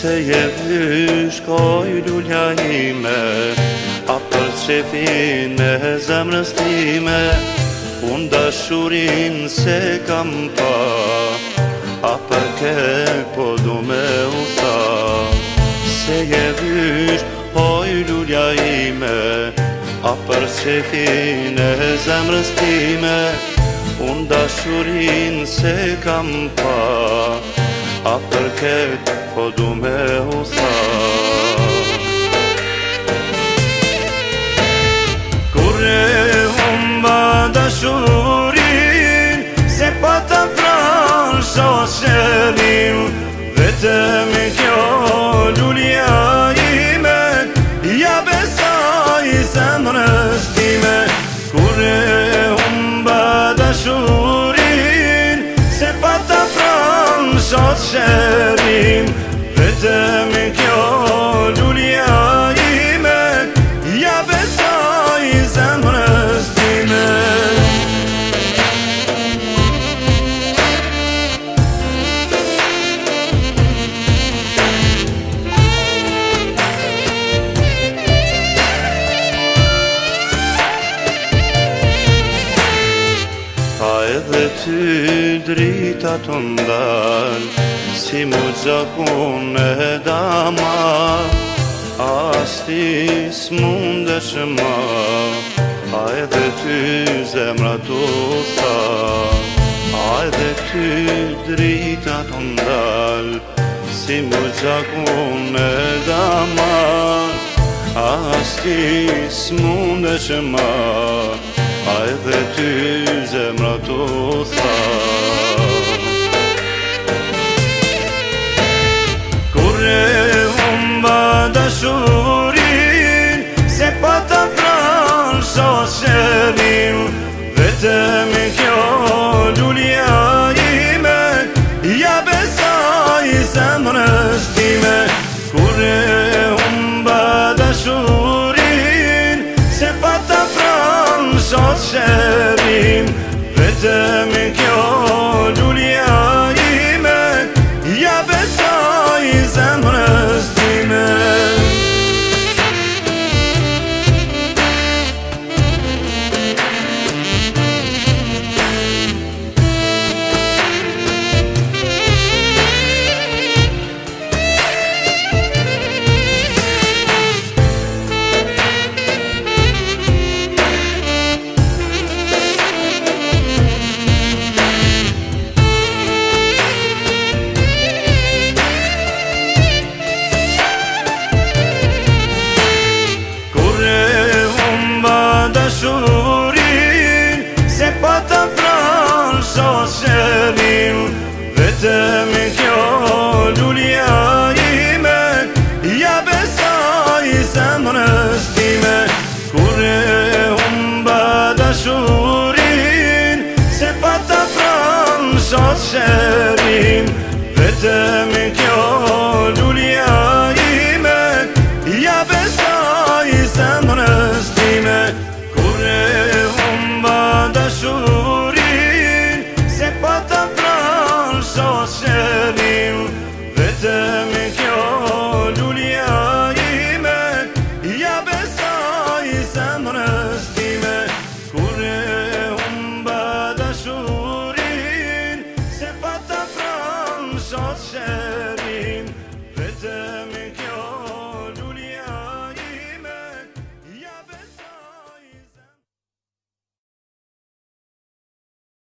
Se je vysh koj lulja ime, a për qefin e zemrës time, unë dashurin se kam pa, a për ke po du me u tha. Se je vysh koj lulja ime, a për qefin e zemrës time, unë dashurin se kam pa, a për ke po du me u tha. Kur e humba dashurin, se pa ta pran shoqerim, vetëm kjo lulja ime, ja besoj zemrës time. Kur e humba dashurin, se pa ta pran shoqerim, vetëm kjo lulja ime, ja besoj zemrës time. A edhe ty drita të ndal, si mu gjakun e dama, as ti s'mundesh ma, a edhe ty zemra tu tha. A edhe ty drita të ndal, si mu gjakun e dama, as ti s'mundesh ma, a edhe ty zemra tu tha. Kur e humba dashurin, se pa ta pran shoqerim, vetëm kjo lulja ime, ja besoj zemrës time. Kur e humba dashurin, se pa ta pran shoqerim, vetëm kjo lulja ime, ja besoj zemrës time. Dashurin, se pa ta pran shoqerim, vetëm kjo lulja ime, ja besoj zemrës time. Kur e humba dashurin, se pa ta pran shoqerim, vetëm kjo lulja ime, ja besoj zemrës time. Kur e humba dashurin, se pa ta pran shoqerim, vetëm kjo lulja ime, ja besoj zemrës time. Kur e humba dashurin, se pa ta pran shoqerim,